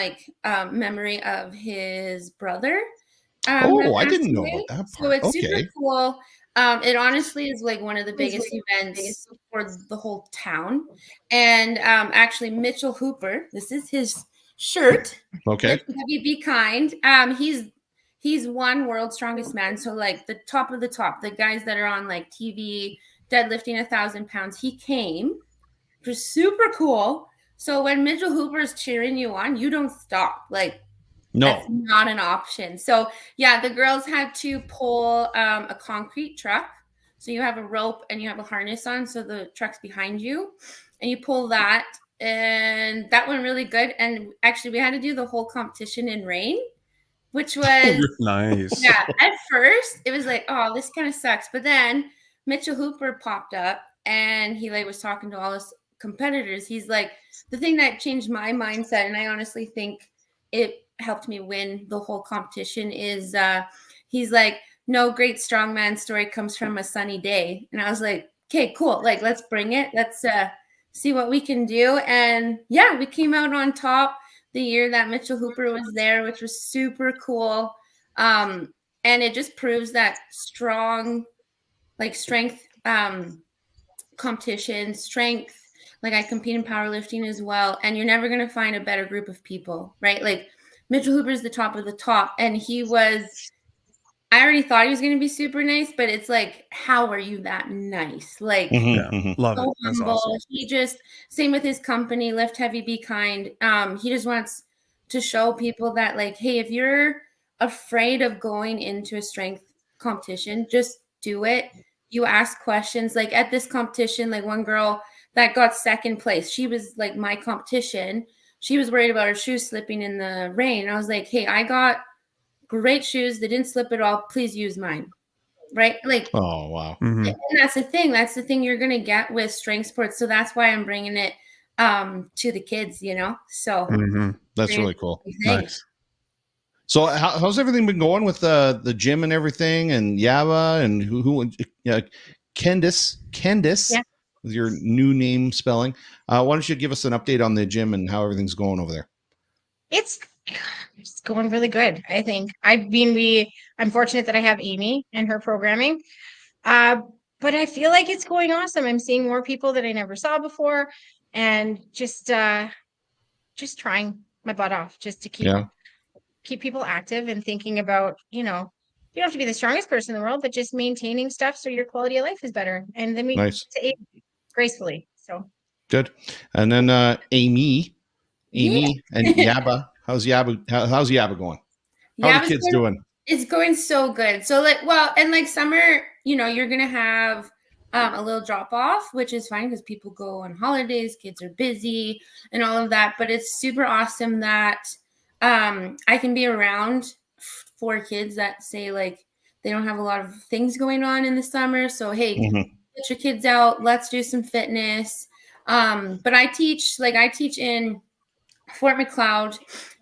memory of his brother.
I didn't know about that part.
So it's super cool. It honestly is like one of the biggest events for the whole town. And actually, Mitchell Hooper, this is his shirt.
Okay.
Be kind. He's one World's Strongest Man. So like the top of the top, the guys that are on like TV deadlifting 1,000 pounds, he came. It was super cool. So when Mitchell Hooper is cheering you on, you don't stop. Like, no, that's not an option. So yeah, the girls had to pull a concrete truck. So you have a rope and you have a harness on. So the truck's behind you and you pull that. And that went really good. And actually we had to do the whole competition in rain, which was
nice.
Yeah. At first it was like, oh, this kind of sucks. But then Mitchell Hooper popped up and he was talking to all his competitors. He's like, the thing that changed my mindset, and I honestly think it helped me win the whole competition, is he's like, no great strongman story comes from a sunny day. And I was like, okay, cool. Like, let's bring it. Let's see what we can do. And yeah, we came out on top the year that Mitchell Hooper was there, which was super cool. And it just proves that strength competition, strength. Like, I compete in powerlifting as well. And you're never going to find a better group of people, right? Like, Mitchell Hooper is the top of the top. And I already thought he was going to be super nice, but it's like, how are you that nice? Like,
love
so
it. That's
humble.
awesome.
He just, same with his company, Lift Heavy, Be Kind. He just wants to show people that, like, hey, if you're afraid of going into a strength competition, just do it. You ask questions. Like, at this competition, like, one girl that got second place, she was like my competition. She was worried about her shoes slipping in the rain. And I was like, hey, I got great shoes. They didn't slip at all. Please use mine. Right? Like,
oh, wow.
And that's the thing. That's the thing you're going to get with strength sports. So that's why I'm bringing it to the kids, you know? So
that's really cool.
Nice.
So how's everything been going with the gym and everything, and YABBA and who Kendis, yeah, with your new name spelling? Why don't you give us an update on the gym and how everything's going over there?
It's going really good, I think. I'm fortunate that I have Amy and her programming. But I feel like it's going awesome. I'm seeing more people that I never saw before, and just trying my butt off just to keep people active and thinking about, you don't have to be the strongest person in the world, but just maintaining stuff so your quality of life is better. And then we
nice.
to age gracefully. So
good. And then Amy and YABBA. How's YABBA going? How are the kids doing?
It's going so good. So summer, you're going to have a little drop off, which is fine because people go on holidays, kids are busy and all of that. But it's super awesome that I can be around for kids that say like they don't have a lot of things going on in the summer. So, hey, get your kids out. Let's do some fitness. But I teach in Fort McLeod,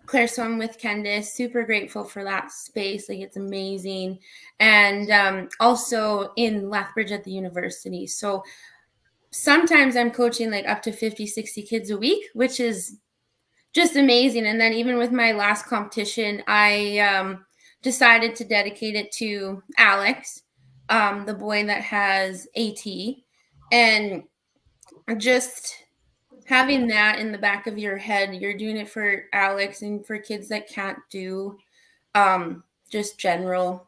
Claresholm with Kendis. Super grateful for that space. Like, it's amazing. And also in Lethbridge at the university. So sometimes I'm coaching like up to 50, 60 kids a week, which is just amazing. And then even with my last competition, I decided to dedicate it to Alex, the boy that has AT. And just having that in the back of your head, you're doing it for Alex and for kids that can't do just general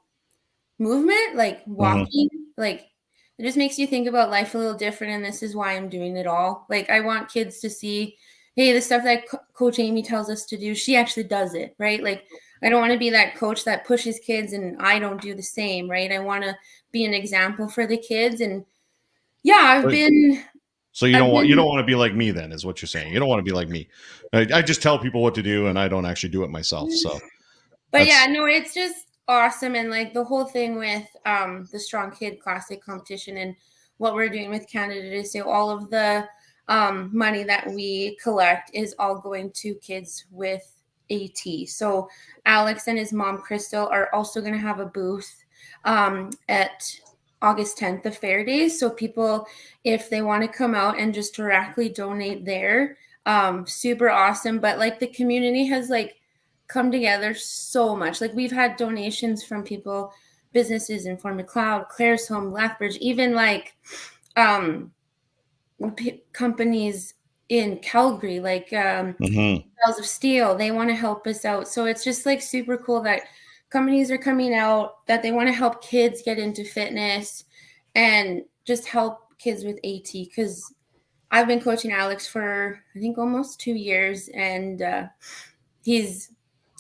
movement, like walking, like it just makes you think about life a little different. And this is why I'm doing it all. Like, I want kids to see, hey, the stuff that Coach Amy tells us to do, she actually does it, right? Like, I don't want to be that coach that pushes kids and I don't do the same, right? I want to be an example for the kids. And yeah, I've been
So you don't want to be like me then, is what you're saying. You don't want to be like me. I just tell people what to do and I don't actually do it myself. So
but yeah, no, it's just awesome. And like the whole thing with the Strong Kid Classic competition and what we're doing with Canada Day, so all of the money that we collect is all going to kids with AT. So Alex and his mom Crystal are also going to have a booth at August 10th, the fair days. So people, if they want to come out and just directly donate there, super awesome. But like the community has like come together so much. Like we've had donations from people, businesses in Fort Macleod, Claresholm, Lethbridge, even like companies in Calgary, like Bells of Steel, they want to help us out. So it's just like super cool that companies are coming out, that they want to help kids get into fitness and just help kids with AT. Because I've been coaching Alex for I think almost 2 years, and he's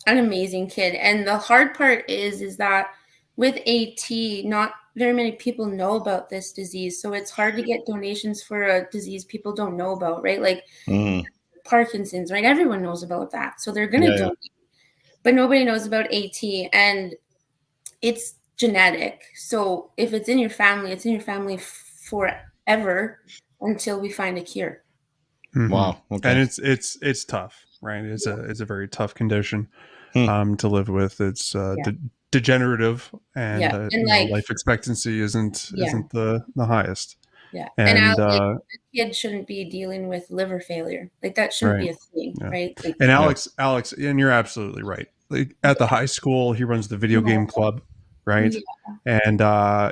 an amazing kid. And the hard part is that with AT, not very many people know about this disease. So it's hard to get donations for a disease people don't know about, right? Like Parkinson's, right? Everyone knows about that. So they're going to donate. But nobody knows about AT. And it's genetic. So if it's in your family, it's in your family forever until we find a cure.
Wow. Okay.
And it's tough, right? It's a very tough condition to live with. It's degenerative, and like, life expectancy isn't the highest.
Yeah. And a kid shouldn't be dealing with liver failure. Like that shouldn't be a thing, right? Like,
and Alex, and you're absolutely right. Like at the high school, he runs the video game club, right? Yeah. And I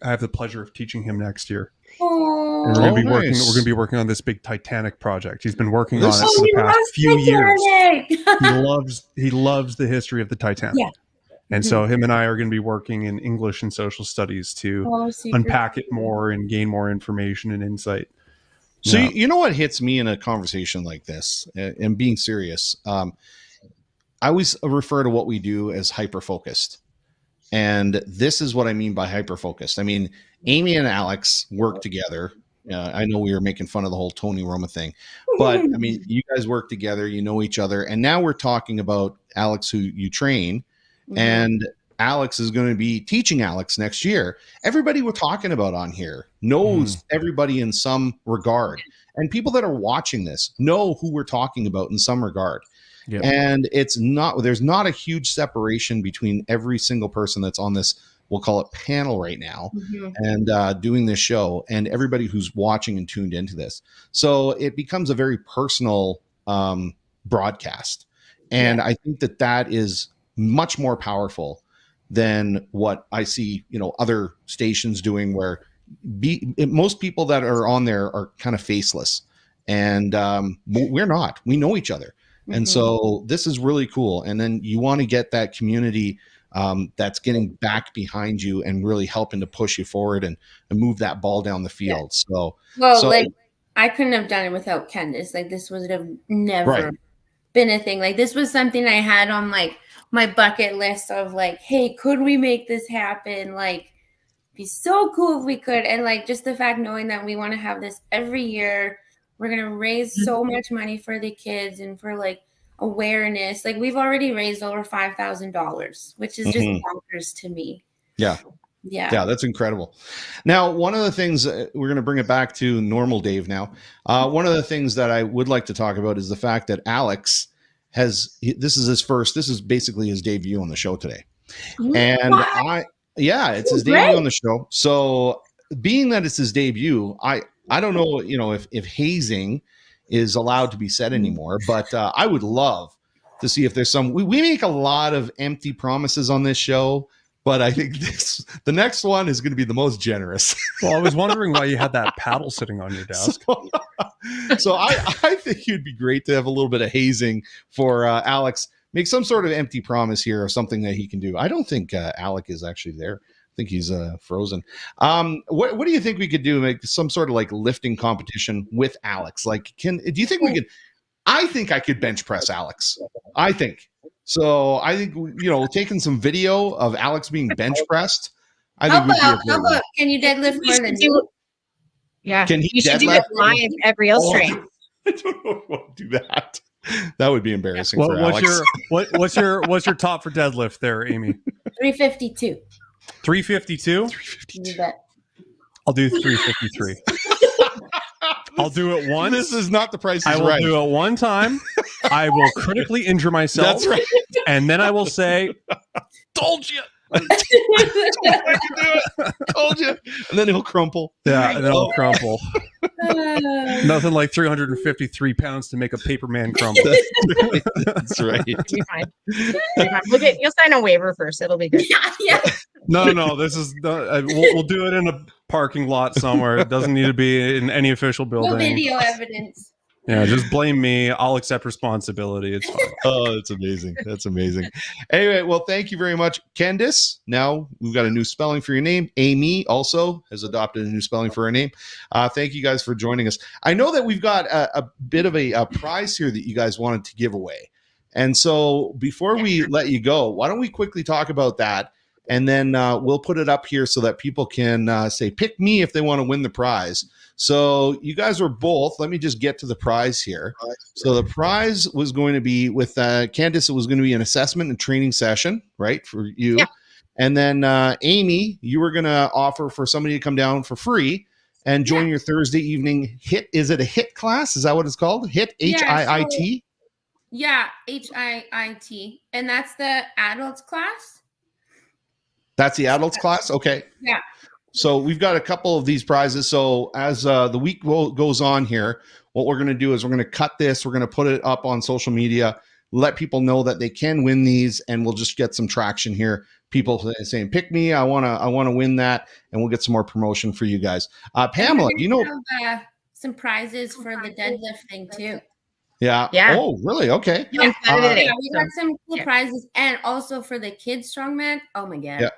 have the pleasure of teaching him next year.
Oh,
and we're going to be working on this big Titanic project. He's been working on it for the past few years. He loves the history of the Titanic. Yeah. And so him and I are going to be working in English and social studies to unpack it more and gain more information and insight.
So you know what hits me in a conversation like this, and being serious, I always refer to what we do as hyper-focused. And this is what I mean by hyper-focused. I mean, Amy and Alex work together. I know we were making fun of the whole Tony Roma thing, but I mean, you guys work together, you know each other. And now we're talking about Alex, who you train, and Alex is going to be teaching Alex next year. Everybody we're talking about on here knows everybody in some regard. And people that are watching this know who we're talking about in some regard. Yep. And there's not a huge separation between every single person that's on this, we'll call it panel right now, and doing this show, and everybody who's watching and tuned into this. So it becomes a very personal broadcast. And I think that is much more powerful than what I see, other stations doing, where most people that are on there are kind of faceless, and we're not. We know each other. And so this is really cool. And then you want to get that community that's getting back behind you and really helping to push you forward and move that ball down the field. So
like I couldn't have done it without Kendis. Like this would have never been a thing. Like this was something I had on like my bucket list of like, hey, could we make this happen? Like, be so cool if we could. And like just the fact knowing that we want to have this every year. We're going to raise so much money for the kids and for like awareness. Like we've already raised over $5,000, which is just bonkers to me.
Yeah. That's incredible. Now, one of the things we're going to bring it back to normal Dave now. One of the things that I would like to talk about is the fact that Alex this is basically his debut on the show today. And it's his debut on the show. So being that it's his debut, I don't know, if hazing is allowed to be said anymore, but I would love to see if there's we make a lot of empty promises on this show, but I think the next one is going to be the most generous.
Well, I was wondering why you had that paddle sitting on your desk.
So I think it'd be great to have a little bit of hazing for Alex. Make some sort of empty promise here or something that he can do. I don't think Alec is actually there. I think he's frozen. What do you think we could do? Make some sort of like lifting competition with Alex? Like, do you think we could? I think I could bench press Alex. I think so. I think taking some video of Alex being bench pressed. I think we could.
Can you deadlift more than me?
Yeah.
Can he
You should do
deadlift?
it live at Real
Oh,
Strength.
I don't know if I'll do that. That would be embarrassing for
what's
Alex.
what's your top for deadlift there, Amy?
352.
352.
You bet.
I'll do 353. I'll do it once.
This is not the price is
I will
right.
do it one time. I will critically injure myself.
That's right.
And then I will say, "Told you."
Told you. And then he'll crumple.
Yeah, and then I'll crumple. Nothing like 353 pounds to make a paper man crumble.
That's right.
You'll be fine. You'll sign a waiver first. It'll be good.
Yeah.
No. This is we'll do it in a parking lot somewhere. It doesn't need to be in any official building.
No video evidence.
Yeah, just blame me. I'll accept responsibility. It's fine.
Oh, that's amazing. That's amazing. Anyway, well, thank you very much, Kendis. Now we've got a new spelling for your name. Amy also has adopted a new spelling for her name. Thank you guys for joining us. I know that we've got a bit of a prize here that you guys wanted to give away. And so before we let you go, why don't we quickly talk about that? And then we'll put it up here so that people can say, pick me if they want to win the prize. So you guys were both, let me just get to the prize here. So the prize was going to be with Kendis, it was going to be an assessment and training session, right, for you. Yeah. And then Amy, you were going to offer for somebody to come down for free and join your Thursday evening HIT. Is it a HIT class? Is that what it's called? HIT, H-I-I-T?
Yeah, H-I-I-T. And that's the adults class?
That's the adults class? Okay.
Yeah.
So we've got a couple of these prizes. So as the week goes on here, what we're going to do is we're going to cut this. We're going to put it up on social media, let people know that they can win these, and we'll just get some traction here. People saying, pick me. I want to win that. And we'll get some more promotion for you guys. Pamela, you know,
some prizes for the deadlifting too.
Yeah. Oh, really? Okay.
Yeah, we got some cool prizes, and also for the kids strongman. Oh my god.
Yeah.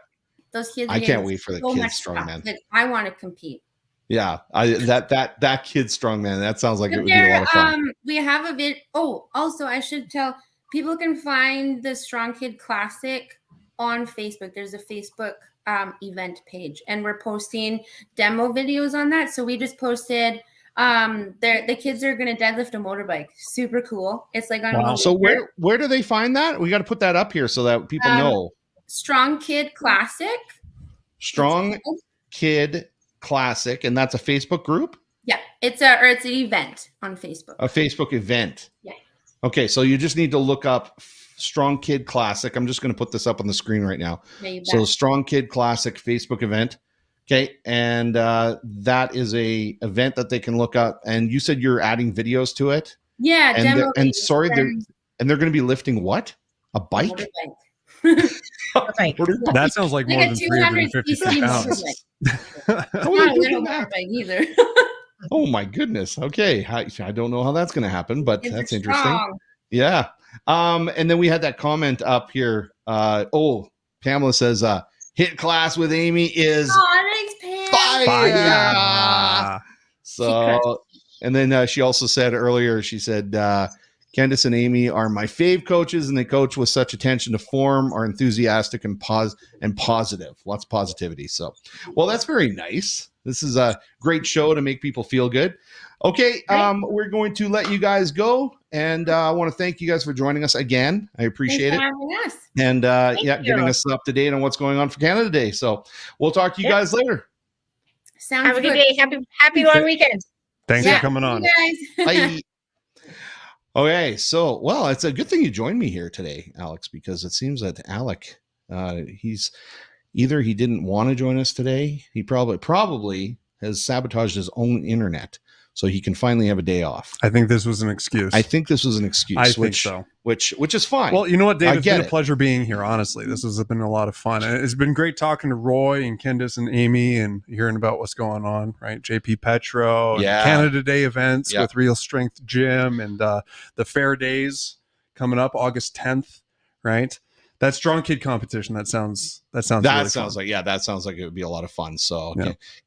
Those kids.
I can't wait for the kids strongman.
Like, I want to compete.
Yeah, that kid strongman. That sounds like it would be a lot of fun.
We have a bit. Oh, also I should tell people can find the Strong Kid Classic on Facebook. There's a Facebook event page, and we're posting demo videos on that. So we just posted. The kids are going to deadlift a motorbike. Super cool. It's like on.
Wow. So where do they find that? We got to put that up here so that people know.
Strong Kid Classic.
Strong Kid Classic, and that's a Facebook group?
Yeah, it's an event on Facebook.
A Facebook event.
Yeah.
Okay, so you just need to look up Strong Kid Classic. I'm just going to put this up on the screen right now.
Yeah,
so Strong Kid Classic Facebook event. Okay, and that is a event that they can look up. And you said you're adding videos to it?
Yeah,
they're going to be lifting what? A bike?
That sounds like more than 350 pounds.
Not a little motorbike either.
Oh my goodness. Okay, I don't know how that's going to happen, but that's interesting. Yeah. And then we had that comment up here. Pamela says, HIT class with Amy is fire. So, and then she also said earlier, she said, Kendis and Amy are my fave coaches, and they coach with such attention to form, are enthusiastic and positive. Lots of positivity. So, well, that's very nice. This is a great show to make people feel good. Okay, we're going to let you guys go, and I want to thank you guys for joining us again. I appreciate it. And getting us up to date on what's going on for Canada Day. So we'll talk to you guys later.
Have a good day. Happy long weekend.
Thanks for coming on.
Bye. Okay, so it's a good thing you joined me here today, Alex, because it seems that Alec, he's either he didn't want to join us today, he probably has sabotaged his own internet so he can finally have a day off.
I think this was an excuse.
I think so. Which is fine.
Well, you know what, Dave? It's been a pleasure being here, honestly. This has been a lot of fun. It's been great talking to Roy and Kendis and Amy and hearing about what's going on, right? JP Petro, and Canada Day events with Real Strength Gym, and the Fair Days coming up August 10th, right? That Strong Kid competition. That sounds like it would be a lot of fun. So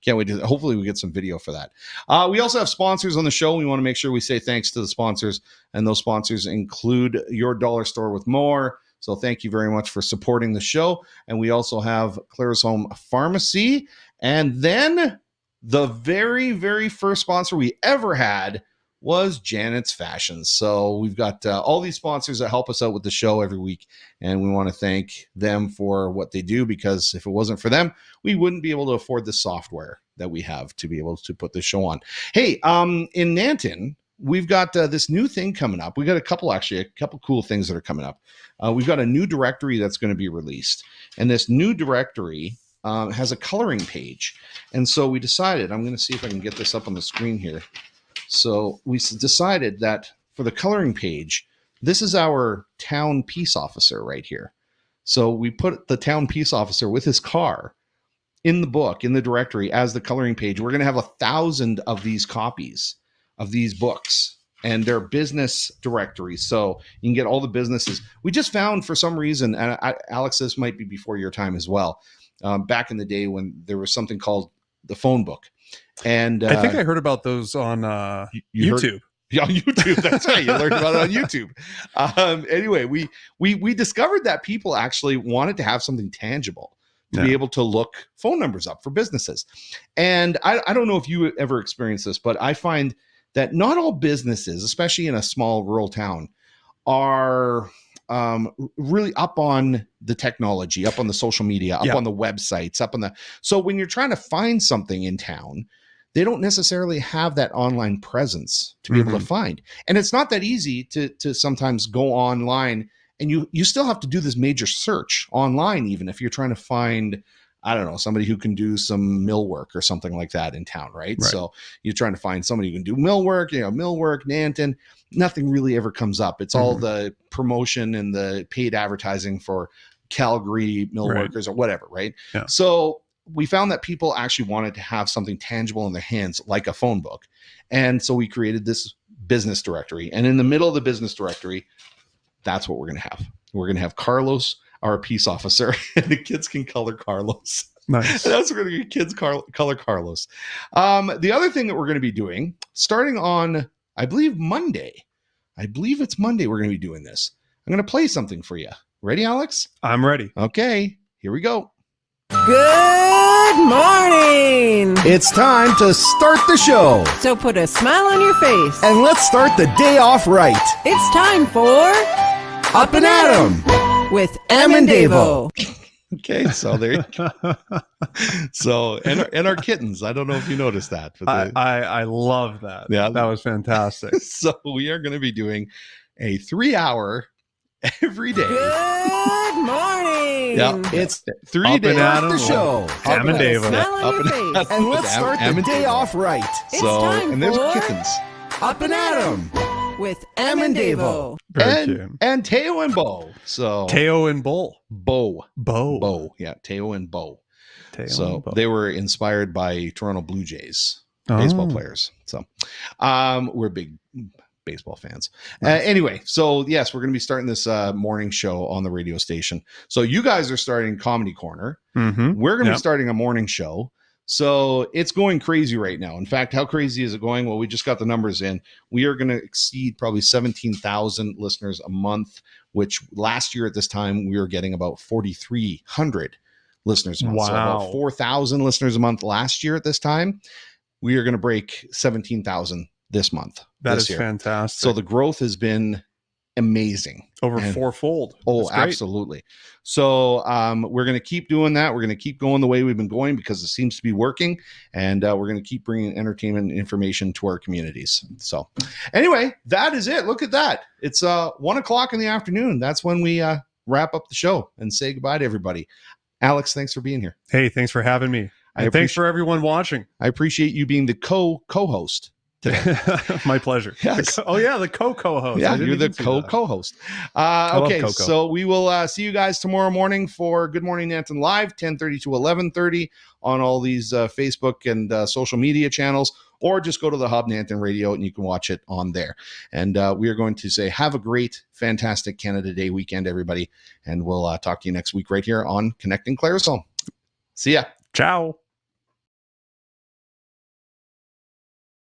can't wait to. Hopefully we get some video for that. We also have sponsors on the show. We want to make sure we say thanks to the sponsors, and those sponsors include Your Dollar Store with More. So thank you very much for supporting the show. And we also have Claresholm Pharmacy, and then
the very, very first sponsor we ever had was Janet's Fashions. So we've got all these sponsors that help us out with the show every week, and we want to thank them for what they do, because if it wasn't for them, we wouldn't be able to afford the software that we have to be able to put this show on. Hey, in Nanton, we've got this new thing coming up. We got a couple cool things that are coming up. We've got a new directory that's going to be released, and this new directory has a coloring page. And so we decided, I'm going to see if I can get this up on the screen here. So we decided that for the coloring page, this is our town peace officer right here. So we put the town peace officer with his car in the book, in the directory, as the coloring page. We're going to have 1,000 of these copies of these books, and they're business directories. So you can get all the businesses. We just found, for some reason, and Alex, this might be before your time as well, back in the day when there was something called the phone book. And
I think I heard about those on YouTube.
On YouTube, that's right. You learned about it on YouTube. Anyway, we discovered that people actually wanted to have something tangible to be able to look phone numbers up for businesses. And I don't know if you ever experienced this, but I find that not all businesses, especially in a small rural town, are really up on the technology, up on the social media, up on the websites, so when you're trying to find something in town, they don't necessarily have that online presence to be able to find. And it's not that easy to sometimes go online, and you still have to do this major search online, even if you're trying to find, I don't know, somebody who can do some millwork or something like that in town, right? So you're trying to find somebody who can do millwork, Nanton. Nothing really ever comes up. It's all the promotion and the paid advertising for Calgary millworkers or whatever, right? Yeah. So we found that people actually wanted to have something tangible in their hands, like a phone book. And so we created this business directory. And in the middle of the business directory, that's what we're going to have. We're going to have Carlos, our peace officer, and the kids can color Carlos. Nice. That's what we're going to get, kids color Carlos. The other thing that we're going to be doing, starting on, I believe it's Monday, we're going to be doing this. I'm going to play something for you. Ready, Alex?
I'm ready.
Okay, here we go.
Good morning!
It's time to start the show.
So put a smile on your face.
And let's start the day off right.
It's time for
Up and At 'em
with Em and Davo.
Okay, so there you go. So, and our kittens. I don't know if you noticed that. But
I love that.
Yeah.
That was fantastic.
So we are going to be doing a 3-hour every day.
Good morning!
Yeah, it's 3
Up
days.
and At 'em the show.
Em and Davo.
Smile on your face.
And let's start the day off right.
It's
So,
time
and there's
for
kittens.
Up and At 'em
with Em and Davo.
And Teo and Bo. So
Teo and Bo.
Yeah, Teo and Bo. They were inspired by Toronto Blue Jays baseball players. So we're big baseball fans. Nice. Anyway, so yes, we're going to be starting this morning show on the radio station. So you guys are starting Comedy Corner. We're going to be starting a morning show. So it's going crazy right now. In fact, how crazy is it going? Well, we just got the numbers in. We are going to exceed probably 17,000 listeners a month, which last year at this time, we were getting about 4,300 listeners a month.
Wow.
So about 4,000 listeners a month last year at this time. We are going to break 17,000 this month.
That is fantastic.
So the growth has been amazing.
Over fourfold.
Oh, absolutely. So we're going to keep doing that. We're going to keep going the way we've been going because it seems to be working. And we're going to keep bringing entertainment and information to our communities. So anyway, that is it. Look at that. It's 1 o'clock in the afternoon. That's when we wrap up the show and say goodbye to everybody. Alex, thanks for being here.
Hey, thanks for having me. And thanks for everyone watching.
I appreciate you being the co-host.
My pleasure.
Yes.
The co-host.
Yeah, you're the co-host. Okay, so we will see you guys tomorrow morning for Good Morning Nanton Live, 10:30 to 11:30 on all these Facebook and social media channels, or just go to the Hub Nanton Radio and you can watch it on there. And we are going to say have a great, fantastic Canada Day weekend, everybody. And we'll talk to you next week right here on Connecting Claresholm. See ya.
Ciao.